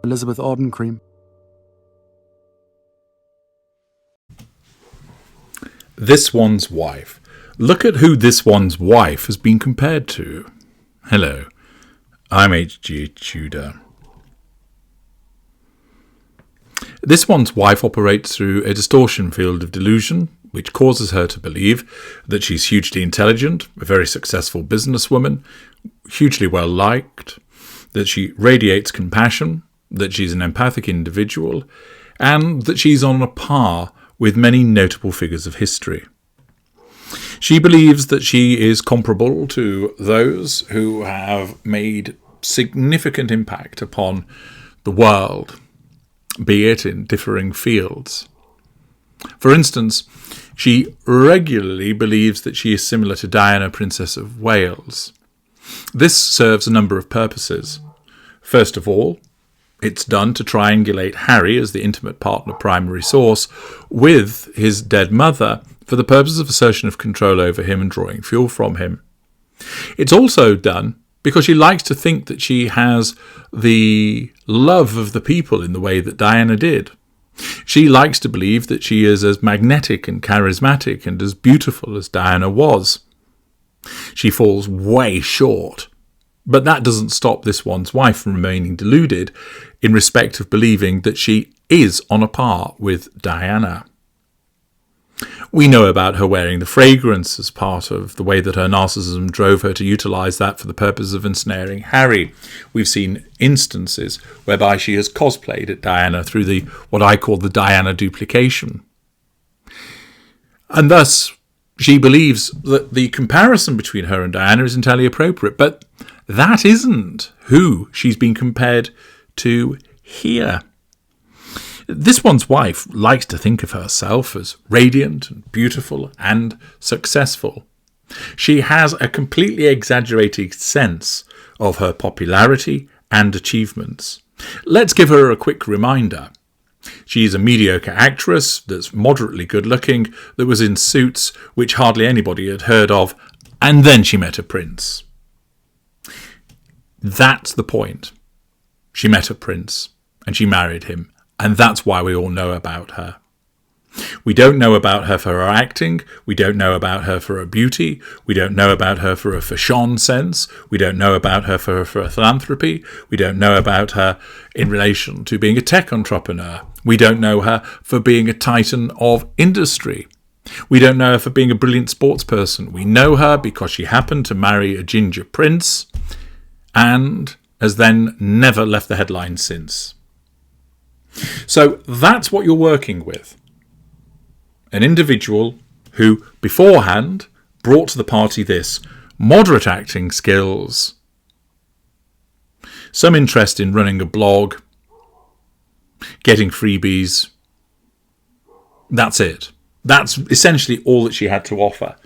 Elizabeth Audencream. This one's wife. Look at who this one's wife has been compared to. Hello, I'm H.G. Tudor. This one's wife operates through a distortion field of delusion, which causes her to believe that she's hugely intelligent, a very successful businesswoman, hugely well liked, that she radiates compassion, that she's an empathic individual, and that she's on a par with many notable figures of history. She believes that she is comparable to those who have made significant impact upon the world, be it in differing fields. For instance, she regularly believes that she is similar to Diana, Princess of Wales. This serves a number of purposes. First of all, it's done to triangulate Harry as the intimate partner primary source with his dead mother for the purpose of assertion of control over him and drawing fuel from him. It's also done because she likes to think that she has the love of the people in the way that Diana did. She likes to believe that she is as magnetic and charismatic and as beautiful as Diana was. She falls way short. But that doesn't stop this one's wife from remaining deluded in respect of believing that she is on a par with Diana. We know about her wearing the fragrance as part of the way that her narcissism drove her to utilise that for the purpose of ensnaring Harry. We've seen instances whereby she has cosplayed at Diana through what I call the Diana duplication. And thus, she believes that the comparison between her and Diana is entirely appropriate, but that isn't who she's been compared to here. This one's wife likes to think of herself as radiant and beautiful and successful. She has a completely exaggerated sense of her popularity and achievements. Let's give her a quick reminder. She's a mediocre actress that's moderately good-looking, that was in Suits, which hardly anybody had heard of, and then she met a prince. That's the point. She met a prince, and she married him, and that's why we all know about her. We don't know about her for her acting, we don't know about her for her beauty, we don't know about her for her fashion sense, we don't know about her for her philanthropy, we don't know about her in relation to being a tech entrepreneur, we don't know her for being a titan of industry. We don't know her for being a brilliant sports person. We know her because she happened to marry a ginger prince and has then never left the headlines since. So that's what you're working with. An individual who beforehand brought to the party this: moderate acting skills, some interest in running a blog, getting freebies. That's it. That's essentially all that she had to offer.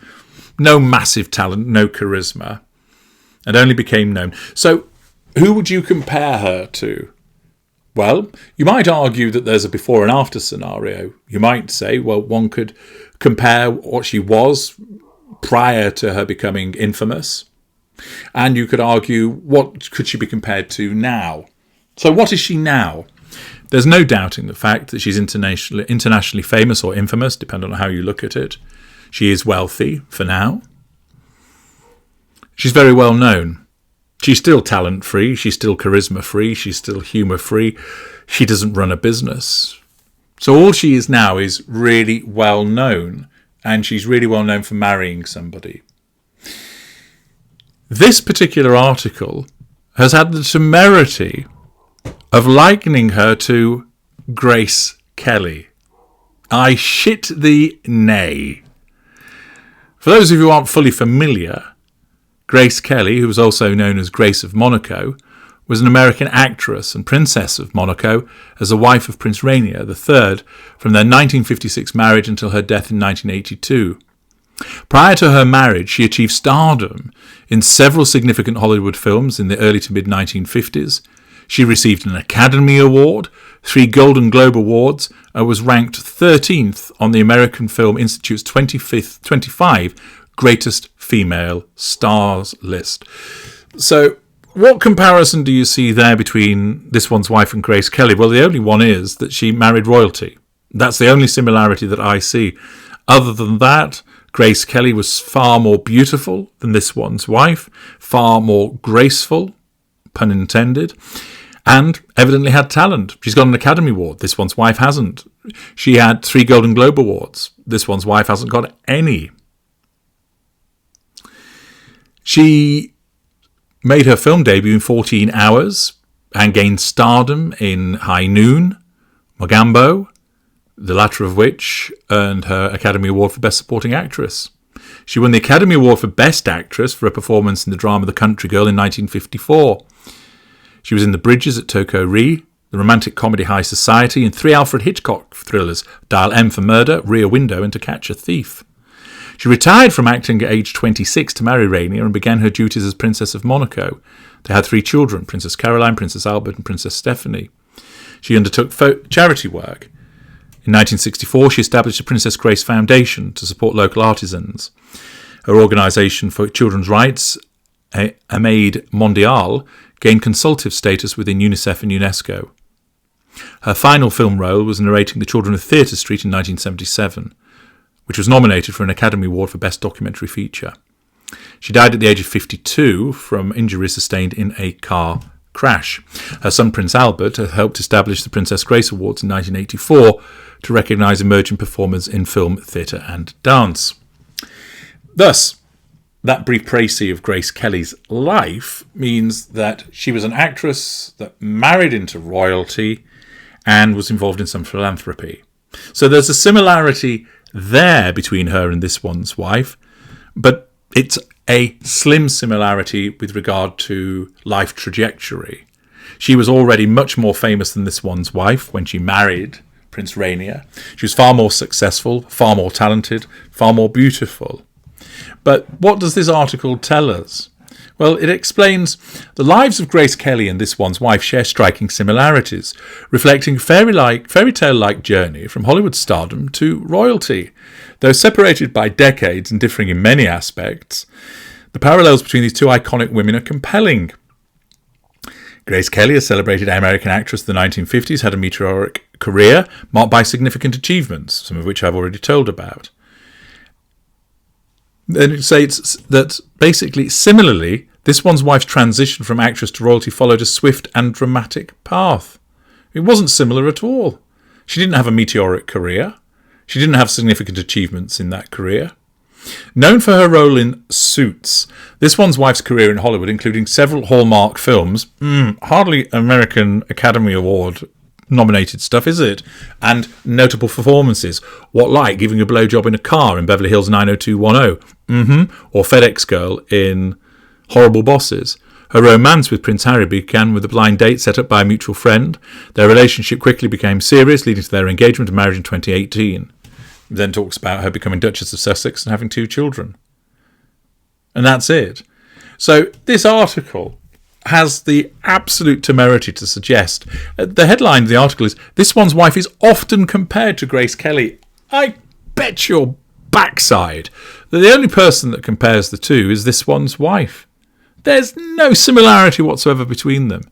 No massive talent, no charisma, and only became known. So who would you compare her to? Well, you might argue that there's a before and after scenario. You might say, well, one could compare what she was prior to her becoming infamous, and you could argue what could she be compared to now. So what is she now? There's no doubting the fact that she's internationally famous or infamous, depending on how you look at it. She is wealthy for now. She's very well known. She's still talent-free, she's still charisma-free, she's still humour-free. She doesn't run a business. So all she is now is really well known, and she's really well known for marrying somebody. This particular article has had the temerity of likening her to Grace Kelly. I shit thee nay. For those of you who aren't fully familiar, Grace Kelly, who was also known as Grace of Monaco, was an American actress and Princess of Monaco as a wife of Prince Rainier III from their 1956 marriage until her death in 1982. Prior to her marriage, she achieved stardom in several significant Hollywood films in the early to mid-1950s. She received an Academy Award, 3 Golden Globe Awards, and was ranked 13th on the American Film Institute's 25 Greatest Female Stars list. So what comparison do you see there between this one's wife and Grace Kelly? Well, the only one is that she married royalty. That's the only similarity that I see. Other than that, Grace Kelly was far more beautiful than this one's wife, far more graceful, pun intended, and evidently had talent. She's got an Academy Award. This one's wife hasn't. She had 3 Golden Globe Awards. This one's wife hasn't got any. She made her film debut in 14 Hours and gained stardom in High Noon, Mogambo, the latter of which earned her Academy Award for Best Supporting Actress. She won the Academy Award for Best Actress for a performance in the drama The Country Girl in 1954. She was in The Bridges at Toko Ri, the romantic comedy High Society, and 3 Alfred Hitchcock thrillers, Dial M for Murder, Rear Window, and To Catch a Thief. She retired from acting at age 26 to marry Rainier and began her duties as Princess of Monaco. They had 3 children, Princess Caroline, Princess Albert, and Princess Stephanie. She undertook charity work. In 1964, she established the Princess Grace Foundation to support local artisans. Her organisation for children's rights, Aide Mondiale, gained consultative status within UNICEF and UNESCO. Her final film role was narrating The Children of Theatre Street in 1977, which was nominated for an Academy Award for Best Documentary Feature. She died at the age of 52 from injuries sustained in a car crash. Her son Prince Albert helped establish the Princess Grace Awards in 1984 to recognise emerging performers in film, theatre and dance. Thus, that brief précis of Grace Kelly's life means that she was an actress that married into royalty and was involved in some philanthropy. So there's a similarity there between her and this one's wife, but it's a slim similarity with regard to life trajectory. She was already much more famous than this one's wife when she married Prince Rainier. She was far more successful, far more talented, far more beautiful. But what does this article tell us? Well, it explains the lives of Grace Kelly and this one's wife share striking similarities, reflecting fairy tale-like journey from Hollywood stardom to royalty. Though separated by decades and differing in many aspects, the parallels between these 2 iconic women are compelling. Grace Kelly, a celebrated American actress of the 1950s, had a meteoric career marked by significant achievements, some of which I've already told about. Then it states that basically, similarly, this one's wife's transition from actress to royalty followed a swift and dramatic path. It wasn't similar at all. She didn't have a meteoric career. She didn't have significant achievements in that career. Known for her role in Suits, this one's wife's career in Hollywood, including several Hallmark films, hardly American Academy Award nominated stuff, is it? And notable performances. What like giving a blowjob in a car in Beverly Hills 90210? Or FedEx Girl in Horrible Bosses. Her romance with Prince Harry began with a blind date set up by a mutual friend. Their relationship quickly became serious, leading to their engagement and marriage in 2018. It then talks about her becoming Duchess of Sussex and having 2 children. And that's it. So this article has the absolute temerity to suggest, the headline of the article is, this one's wife is often compared to Grace Kelly. I bet your backside that the only person that compares the 2 is this one's wife. There's no similarity whatsoever between them,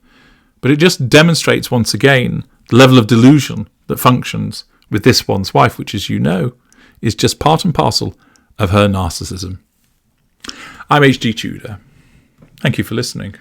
but it just demonstrates once again the level of delusion that functions with this one's wife, which, as you know, is just part and parcel of her narcissism. I'm H.G. Tudor. Thank you for listening.